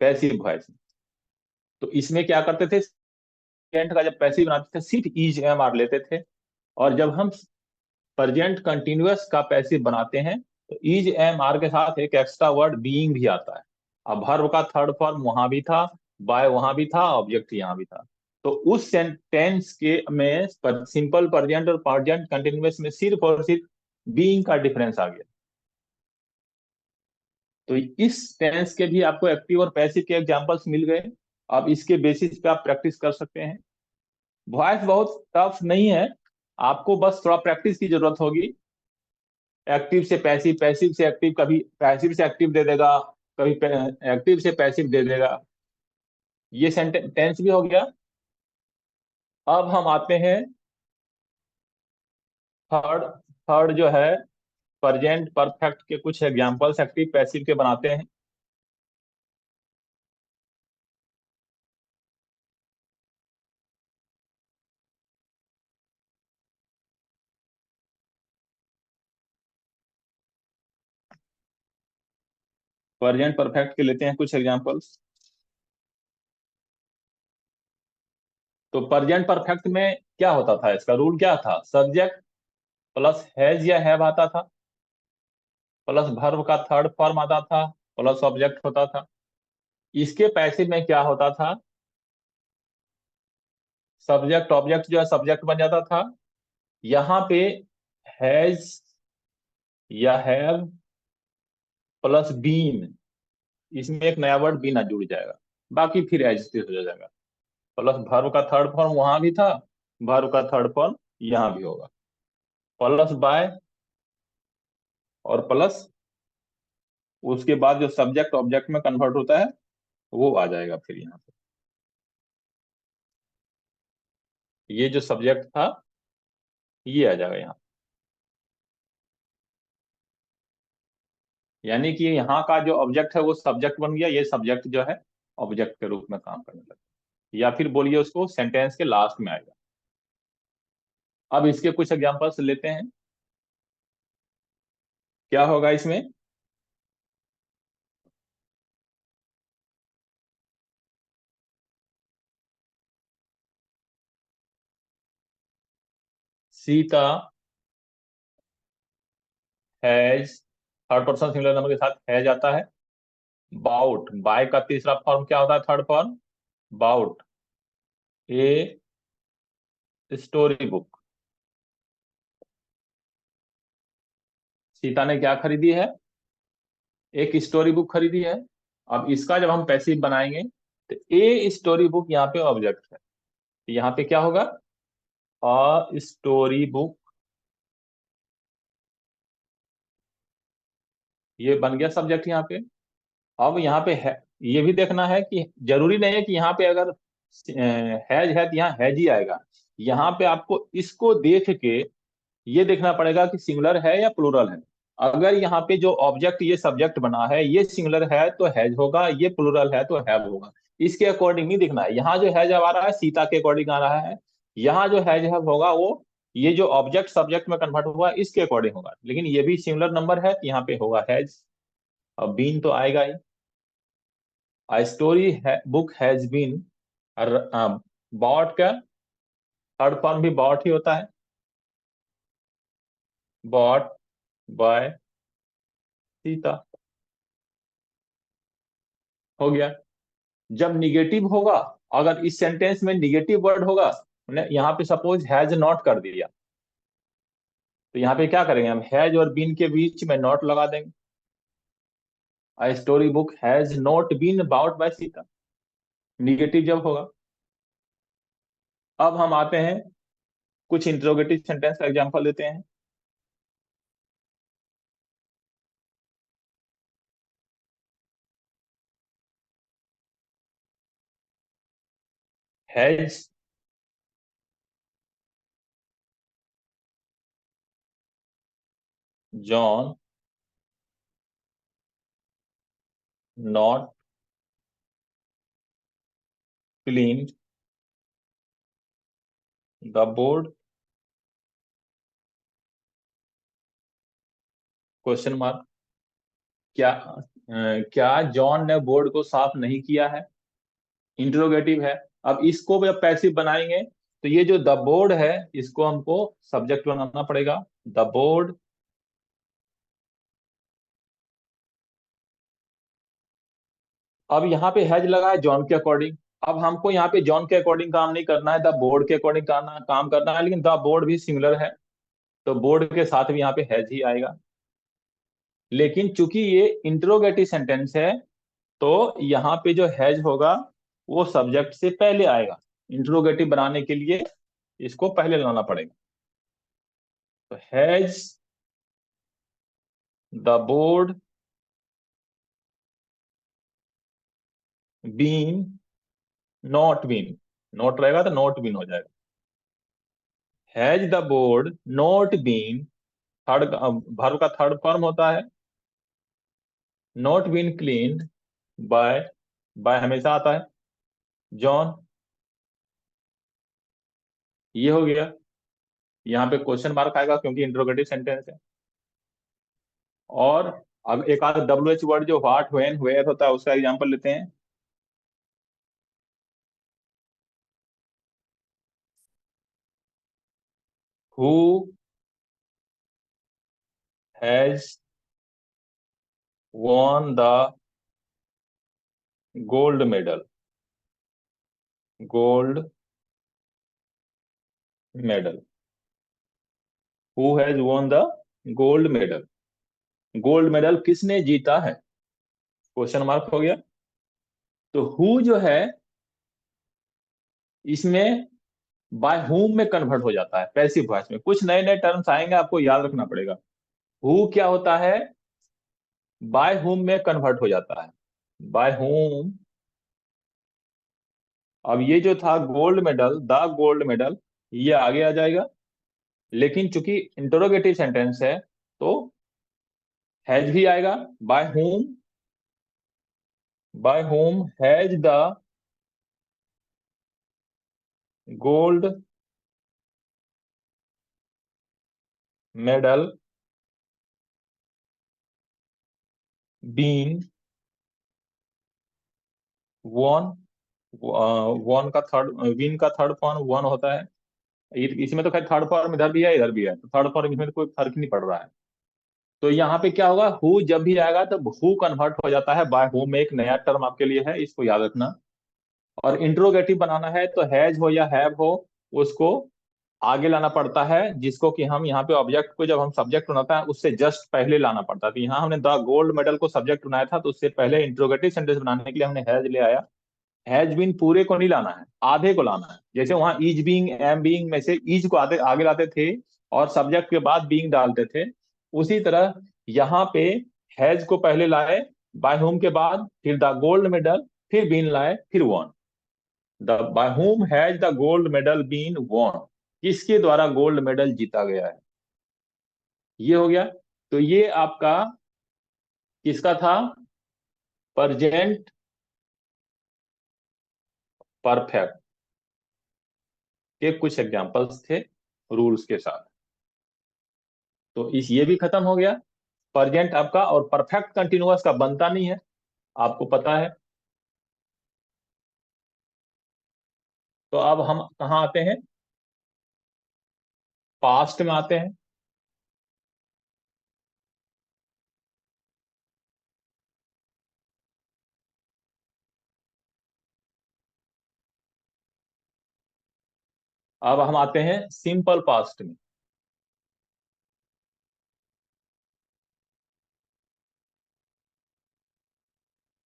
पैसिव वॉइस में। तो इसमें क्या करते थे, प्रेजेंट का जब पैसिव बनाते थे सिर्फ इज एम आर लेते थे, और जब हम प्रेजेंट कंटिन्यूअस का पैसिव बनाते हैं तो इज एम आर के साथ एक एक्स्ट्रा वर्ड बीइंग भी आता है। अब वर्ब का थर्ड फॉर्म वहां भी था, बाय वहां भी था, ऑब्जेक्ट यहाँ भी था। तो उस सेंटेंस के में सिंपल प्रेजेंट और प्रेजेंट कंटिन्यूअस में सिर्फ और सिर्फ बीइंग का डिफरेंस आ गया। तो इस टेंस के भी आपको एक्टिव और पैसिव के एग्जांपल्स मिल गए। अब इसके बेसिस पे आप प्रैक्टिस कर सकते हैं। वॉइस बहुत टफ नहीं है, आपको बस थोड़ा प्रैक्टिस की जरूरत होगी। एक्टिव से पैसिव, पैसिव से एक्टिव, कभी पैसिव से एक्टिव दे देगा, कभी एक्टिव से पैसिव दे देगा। ये सेंटेंस भी हो गया। अब हम आते हैं थर्ड, थर्ड जो है प्रेजेंट परफेक्ट के कुछ एग्जांपल्स एक्टिव पैसिव के बनाते हैं। प्रेजेंट परफेक्ट के लेते हैं कुछ एग्जांपल्स। तो प्रेजेंट परफेक्ट में क्या होता था, इसका रूल क्या था, सब्जेक्ट प्लस हैज या हैव आता था, प्लस वर्ब का थर्ड फॉर्म आता था, प्लस ऑब्जेक्ट होता था। इसके पैसिव में क्या होता था, सब्जेक्ट ऑब्जेक्ट जो है सब्जेक्ट बन जाता था। यहाँ पे हैज या हैव प्लस बीन, इसमें एक नया वर्ड बीना जुड़ जाएगा, बाकी फिर एज इट इज हो जाएगा। प्लस वर्ब का थर्ड फॉर्म वहां भी था, वर्ब का थर्ड फॉर्म यहाँ भी होगा, प्लस बाय, और प्लस उसके बाद जो सब्जेक्ट ऑब्जेक्ट में कन्वर्ट होता है वो आ जाएगा फिर यहाँ पे। ये जो सब्जेक्ट था ये आ जाएगा यहाँ, यानी कि यहाँ का जो ऑब्जेक्ट है वो सब्जेक्ट बन गया, ये सब्जेक्ट जो है ऑब्जेक्ट के रूप में काम करने लगा, या फिर बोलिए उसको सेंटेंस के लास्ट में आएगा। अब इसके कुछ एग्जांपल्स लेते हैं। क्या होगा इसमें, Sita has, third person singular number के साथ हैज आता है। बाउट, बाय का तीसरा फॉर्म क्या होता है, third form, bought a story book. Sita ने क्या खरीदी है, एक स्टोरी बुक खरीदी है। अब इसका जब हम पैसिव बनाएंगे तो ए स्टोरी बुक यहाँ पे ऑब्जेक्ट है, तो यहाँ पे क्या होगा, अ स्टोरी बुक, ये बन गया सब्जेक्ट यहाँ पे। अब यहाँ पे है, ये भी देखना है कि जरूरी नहीं है कि यहाँ पे अगर हैज है तो यहाँ हैज ही आएगा। यहाँ पे आपको इसको देख के ये देखना पड़ेगा कि सिंगुलर है या प्लूरल है। अगर यहाँ पे जो ऑब्जेक्ट ये सब्जेक्ट बना है ये सिंगुलर है तो हैज होगा, ये प्लूरल है तो हैव होगा। इसके अकॉर्डिंग नहीं दिखना है। यहाँ जो हैज आ रहा है सीता के अकॉर्डिंग आ रहा है, यहाँ जो हैज हैव होगा वो ये जो ऑब्जेक्ट सब्जेक्ट में कन्वर्ट हुआ इसके अकॉर्डिंग होगा। लेकिन ये भी सिंगुलर नंबर है तो यहाँ पे होगा हैज। अब बीन तो आएगा ही। A story book has been bought का थर्ड फॉर्म भी bought ही होता है, bought by सीता। हो गया। जब निगेटिव होगा, अगर इस सेंटेंस में निगेटिव वर्ड होगा, हमने यहाँ पे सपोज हैज नॉट कर दिया, तो यहाँ पे क्या करेंगे हम, हैज और बीन के बीच में नॉट लगा देंगे। A story book has not been bought by Sita, negative जब होगा। अब हम आते हैं कुछ इंट्रोगेटिव सेंटेंस का एग्जांपल देते हैं। Has John not cleaned the board? Question mark. क्या जॉन ने बोर्ड को साफ नहीं किया है, इंटरोगेटिव है। अब इसको जब पैसिव बनाएंगे तो ये जो द बोर्ड है इसको हमको सब्जेक्ट बनाना पड़ेगा, द बोर्ड। अब यहाँ पे हैज लगा है जॉन के अकॉर्डिंग। अब हमको यहाँ पे जॉन के अकॉर्डिंग काम नहीं करना है, द बोर्ड के अकॉर्डिंग काम करना है, लेकिन द बोर्ड भी सिंगुलर है तो बोर्ड के साथ भी यहाँ पे हैज ही आएगा। लेकिन चूंकि ये इंटरोगेटिव सेंटेंस है तो यहाँ पे जो हैज होगा वो सब्जेक्ट से पहले आएगा। इंट्रोगेटिव बनाने के लिए इसको पहले लाना पड़ेगा। तो has the board been not been, not रहेगा तो नॉट बीन हो जाएगा। Has the board not been, third verb का थर्ड फॉर्म होता है, not been cleaned by, by हमेशा आता है जॉन। ये हो गया। यहाँ पे क्वेश्चन मार्क आएगा क्योंकि इंट्रोगेटिव सेंटेंस है। और अब एक आध डब्ल्यू एच वर्ड जो व्हाट व्हेन वेयर होता है उसका एग्जांपल लेते हैं। Who has won the gold medal, gold medal, who has won the gold medal, gold medal किसने जीता है, क्वेश्चन मार्क हो गया। तो हु जो है इसमें बाय हुम में कन्वर्ट हो जाता है पैसिव वॉइस में। कुछ नए नए टर्म्स आएंगे आपको याद रखना पड़ेगा। हु क्या होता है, बाय हुम में कन्वर्ट हो जाता है, बाय हुम। अब ये जो था gold medal, the gold medal, ये आगे आ जाएगा। लेकिन चूंकि इंटरोगेटिव सेंटेंस है तो हैज भी आएगा, by whom has the gold medal been won. Won का थर्ड, विन का थर्ड फॉर्म वन होता है। इसमें तो खैर थर्ड फॉर्म इधर भी है इधर भी है, तो थर्ड फॉर्म इसमें तो कोई फर्क नहीं पड़ रहा है। तो यहाँ पे क्या होगा, हु जब भी आएगा तब हु कन्वर्ट हो जाता है बाय होम में। एक नया टर्म आपके लिए है, इसको याद रखना। और इंट्रोगेटिव बनाना है तो हैज हो या हैव हो उसको आगे लाना पड़ता है, जिसको कि हम यहाँ पे ऑब्जेक्ट को जब हम सब्जेक्ट बनाता है उससे जस्ट पहले लाना पड़ता है। तो यहाँ हमने द गोल्ड मेडल को सब्जेक्ट बनाया था तो उससे पहले इंट्रोगेटिव सेंटेंस बनाने के लिए हमने हैज ले आया। हैज बीन पूरे को नहीं लाना है, आधे को लाना है। जैसे वहां इज बीइंग, एम बीइंग में से इज को आधे आगे लाते थे और सब्जेक्ट के बाद बीइंग डालते थे, उसी तरह यहाँ पे हैज को पहले लाए, बाय होम के बाद फिर द गोल्ड मेडल, फिर बीन लाए, फिर won. The by whom has the gold medal been won, किसके द्वारा गोल्ड मेडल जीता गया है, ये हो गया। तो ये आपका किसका था, प्रेजेंट परफेक्ट के कुछ एग्जांपल्स थे रूल्स के साथ। तो इस ये भी खत्म हो गया। प्रेजेंट आपका और परफेक्ट कंटिन्यूअस का बनता नहीं है, आपको पता है। तो अब हम कहाँ आते हैं, पास्ट में आते हैं। अब हम आते हैं सिंपल पास्ट में।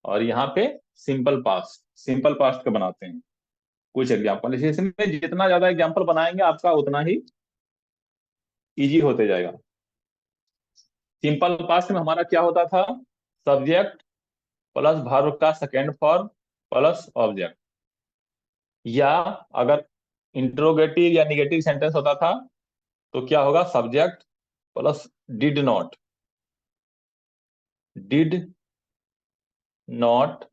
और यहाँ पे सिंपल पास्ट का बनाते हैं कुछ एग्जाम्पल। इसमें जितना ज्यादा एग्जाम्पल बनाएंगे आपका उतना ही इजी होते जाएगा। सिंपल पास्ट में हमारा क्या होता था, सब्जेक्ट प्लस वर्ब का सेकेंड फॉर्म प्लस ऑब्जेक्ट, या अगर इंट्रोगेटिव या निगेटिव सेंटेंस होता था तो क्या होगा, subject plus did not, did not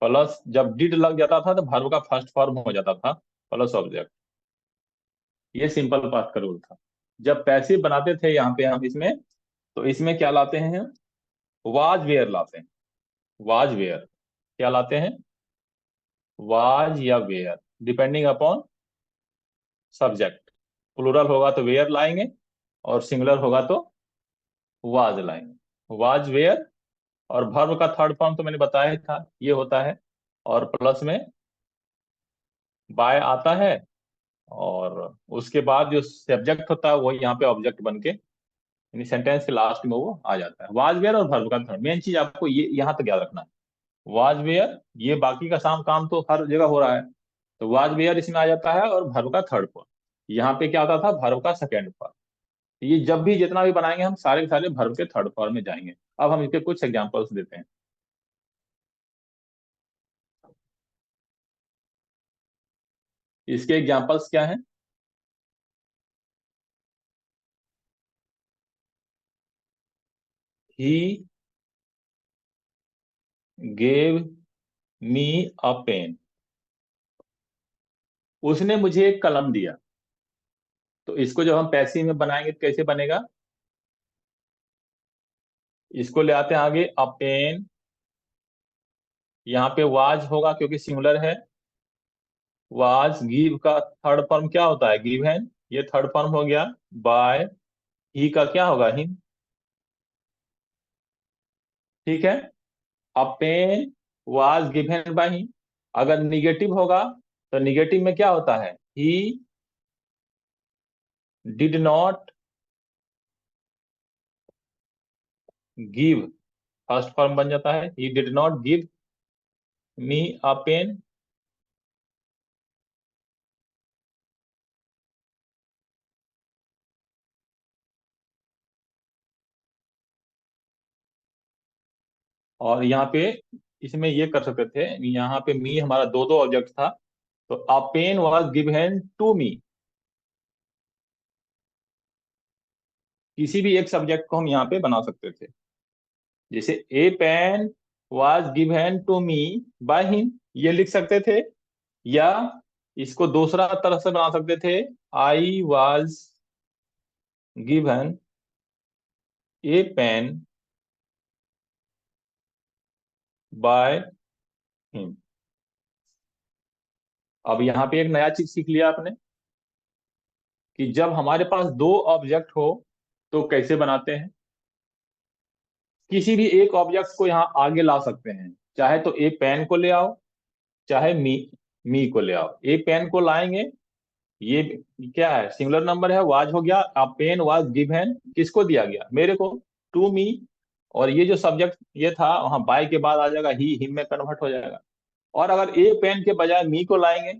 plus जब डिड लग जाता था तो वर्ब का फर्स्ट फॉर्म हो जाता था प्लस ऑब्जेक्ट। ये सिंपल पास्ट का रूल था। जब पैसिव बनाते थे यहाँ पे हम इसमें, तो इसमें क्या लाते हैं, वाज वेयर लाते हैं। वाज वेयर क्या लाते हैं, वाज या were, depending upon subject. Plural होगा तो वेयर लाएंगे और सिंगुलर होगा तो वाज लाएंगे, वाज वेयर। और वर्ब का थर्ड फॉर्म तो मैंने बताया ही था, ये होता है। और प्लस में बाय आता है, और उसके बाद जो सब्जेक्ट होता है वो यहाँ पे ऑब्जेक्ट बन के यानी सेंटेंस के लास्ट में वो आ जाता है। वाज वेयर और वर्ब का थर्ड, मेन चीज आपको ये यहाँ तक याद रखना है। वाज वेयर, ये बाकी का काम तो हर जगह हो रहा है, तो वाज वेयर इसमें आ जाता है, और वर्ब का थर्ड फॉर्म। यहाँ पे क्या होता था, वर्ब का सेकेंड फॉर्म। ये जब भी जितना भी बनाएंगे हम सारे के सारे वर्ब के थर्ड फॉर्म में जाएंगे। अब हम इसके कुछ एग्जांपल्स देते हैं। इसके एग्जांपल्स क्या हैं, he gave me a pen, उसने मुझे एक कलम दिया। तो इसको जब हम पैसिव में बनाएंगे तो कैसे बनेगा, इसको ले आते हैं आगे, अ पेन, यहाँ पे वाज होगा क्योंकि सिंगुलर है, वाज, गिव का थर्ड फॉर्म क्या होता है, गिवन, ये थर्ड फॉर्म हो गया। बाय, ही का क्या होगा, हिम। ठीक है, a pen was given by him. अगर निगेटिव होगा तो निगेटिव में क्या होता है, he did not give, first form बन जाता है, he did not give me a pen. और यहाँ पे इसमें ये कर सकते थे, यहाँ पे मी हमारा दो दो ऑब्जेक्ट था, तो a pen was given to me, किसी भी एक सब्जेक्ट को हम यहाँ पे बना सकते थे। जैसे a pen was given to me by him, ये लिख सकते थे। या इसको दूसरा तरह से बना सकते थे, I was given a pen by him. अब यहाँ पे एक नया चीज सीख लिया आपने कि जब हमारे पास दो ऑब्जेक्ट हो तो कैसे बनाते हैं। किसी भी एक ऑब्जेक्ट को यहाँ आगे ला सकते हैं, चाहे तो ए पेन को ले आओ, चाहे मी को ले आओ। ए पेन को लाएंगे, ये क्या है, सिंगुलर नंबर है, वाज हो गया, अ पेन वाज गिवन, किसको दिया गया, मेरे को, टू मी। और ये जो सब्जेक्ट ये था वहां बाय के बाद आ जाएगा ही, हिम में कन्वर्ट हो जाएगा। और अगर ए पेन के बजाय मी को लाएंगे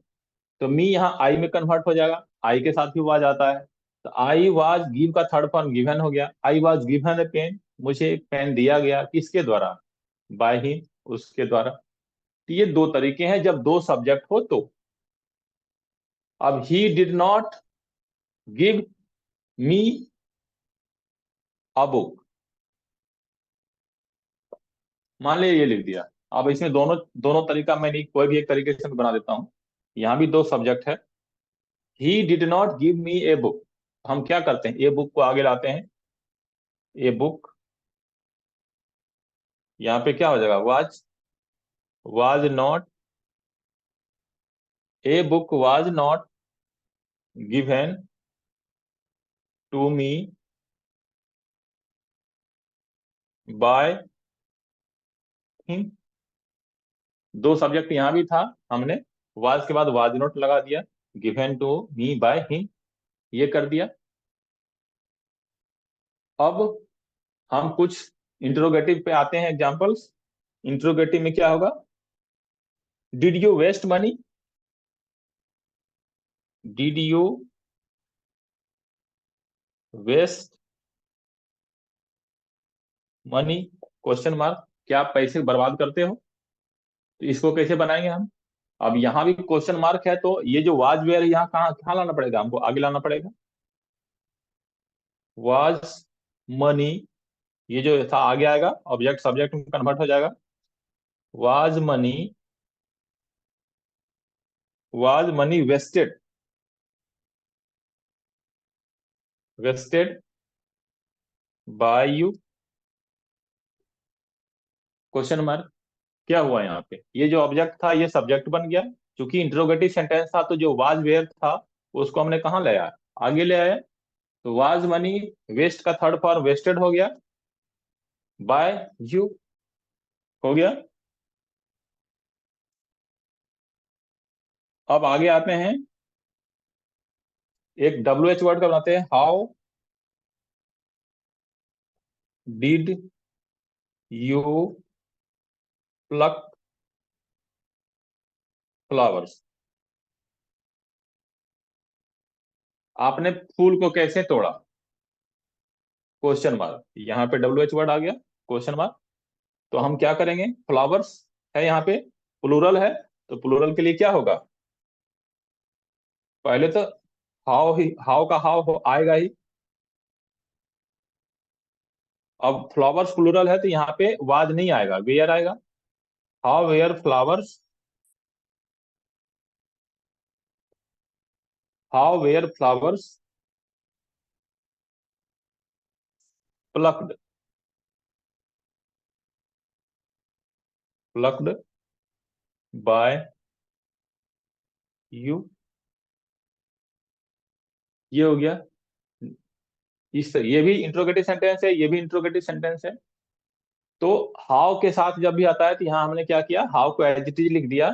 तो मी यहाँ आई में कन्वर्ट हो जाएगा, आई के साथ भी वाज आता है। तो आई वाज गिव का थर्ड फॉर्म गिवन हो गया, I was given a pen, मुझे एक पेन दिया गया, किसके द्वारा? बाय हिम, उसके द्वारा। तो ये दो तरीके हैं जब दो सब्जेक्ट हो तो। अब ही did not give me a book, मान लिया ये लिख दिया। अब इसमें दोनों दोनों तरीका मैं नहीं, कोई भी एक तरीके से मैं बना देता हूँ। यहाँ भी दो सब्जेक्ट है, he did not give me a book, हम क्या करते हैं, ए बुक को आगे लाते हैं, ए बुक, यहाँ पे क्या हो जाएगा, was not, a book was not given to me by him. दो सब्जेक्ट यहाँ भी था, हमने वाज के बाद वाज नॉट लगा दिया, given to me by him, ये कर दिया। अब हम कुछ इंट्रोगेटिव पे आते हैं, एग्जांपल्स। इंट्रोगेटिव में क्या होगा, did you waste money, did you waste money, question mark, क्या आप पैसे बर्बाद करते हो? तो इसको कैसे बनाएंगे हम? अब यहाँ भी क्वेश्चन मार्क है, तो ये जो वाज वेयर यहाँ कहाँ कहाँ लाना पड़ेगा, हमको आगे लाना पड़ेगा। वाज मनी, ये जो था आगे आएगा, ऑब्जेक्ट सब्जेक्ट में कन्वर्ट हो जाएगा। Was money, was money wasted, wasted by you, question mark. क्या हुआ यहाँ पे, ये जो ऑब्जेक्ट था ये सब्जेक्ट बन गया, क्योंकि इंट्रोगेटिव सेंटेंस था, तो जो वाज वेयर था उसको हमने कहाँ ले आया, आगे ले आया। तो वाज मनी, वेस्ट का थर्ड फॉर्म वेस्टेड हो गया, बाय यू हो गया। अब आगे आते हैं, एक डब्ल्यू एच वर्ड का बनाते हैं, how did you plug flowers, आपने फूल को कैसे तोड़ा, क्वेश्चन मार्क। यहाँ पे डब्ल्यू एच वर्ड आ गया, क्वेश्चन मार्क। तो हम क्या करेंगे, फ्लावर्स है यहाँ पे, प्लूरल है, तो प्लूरल के लिए क्या होगा, पहले तो हाउ ही, हाउ का हाउ हो आएगा ही। अब फ्लावर्स प्लूरल है तो यहाँ पे वाज नहीं आएगा, वेयर आएगा। How were flowers, how were flowers plucked, plucked by you, ये हो गया। इस ये भी इंट्रोगेटिव सेंटेंस है, ये भी इंट्रोगेटिव सेंटेंस है। तो हाउ के साथ जब भी आता है तो यहाँ हमने क्या किया, हाउ को एज इट इज लिख दिया,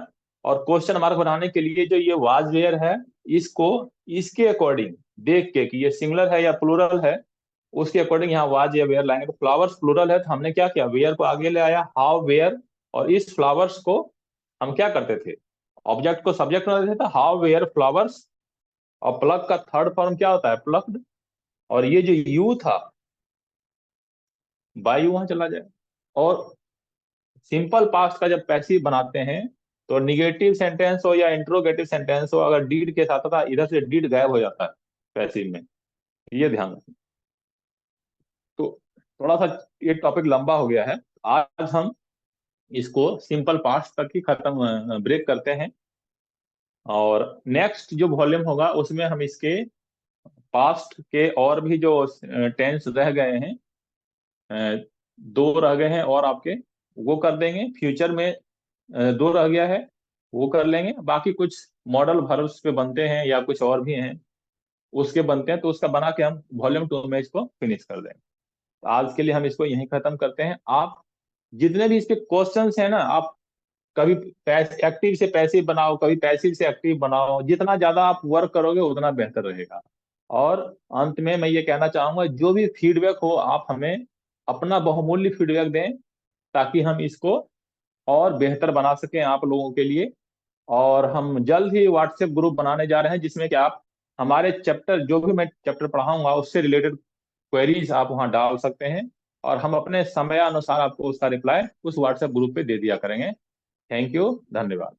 और क्वेश्चन मार्क बनाने के लिए जो ये वाज वेयर है, इसको इसके अकॉर्डिंग देख के कि ये सिंगुलर है या प्लूरल है, उसके अकॉर्डिंग यहाँ वाज या वेयर लाएंगे। तो फ्लावर्स प्लूरल है तो हमने क्या किया, वेयर को आगे ले आया, हाउ वेयर, और इस फ्लावर्स को हम क्या करते थे, ऑब्जेक्ट को सब्जेक्ट बना देते थे, हाउ वेयर फ्लावर्स, और प्लग का थर्ड फॉर्म क्या होता है, प्लग्ड, और ये जो यू था बाय यू वहां चला जाए। और सिंपल पास्ट का जब पैसिव बनाते हैं, तो निगेटिव सेंटेंस हो या इंट्रोगेटिव सेंटेंस हो, अगर डीड के साथ था, इधर से डीड गायब हो जाता है पैसिव में, ये ध्यान रखें। तो थोड़ा सा ये टॉपिक लंबा हो गया है, आज हम इसको सिंपल पास्ट तक ही खत्म ब्रेक करते हैं, और नेक्स्ट जो वॉल्यूम होगा उसमें हम इसके पास्ट के और भी जो टेंस रह गए हैं, दो रह गए हैं और आपके, वो कर देंगे। फ्यूचर में दो रह गया है, वो कर लेंगे। बाकी कुछ मॉडल वर्ब्स पे बनते हैं या कुछ और भी हैं, उसके बनते हैं, तो उसका बना के हम वॉल्यूम 2 में इसको फिनिश कर देंगे। तो आज के लिए हम इसको यहीं खत्म करते हैं। आप जितने भी इसके क्वेश्चंस हैं ना, आप कभी एक्टिव से पैसिव बनाओ, कभी पैसिव से एक्टिव बनाओ, जितना ज्यादा आप वर्क करोगे उतना बेहतर रहेगा। और अंत में मैं ये कहना चाहूंगा, जो भी फीडबैक हो आप हमें अपना बहुमूल्य फीडबैक दें, ताकि हम इसको और बेहतर बना सकें आप लोगों के लिए। और हम जल्द ही व्हाट्सएप ग्रुप बनाने जा रहे हैं, जिसमें कि आप हमारे चैप्टर, जो भी मैं चैप्टर पढ़ाऊंगा उससे रिलेटेड क्वेरीज आप वहां डाल सकते हैं, और हम अपने समय अनुसार आपको उसका रिप्लाई उस व्हाट्सएप ग्रुप पे दे दिया करेंगे। थैंक यू, धन्यवाद।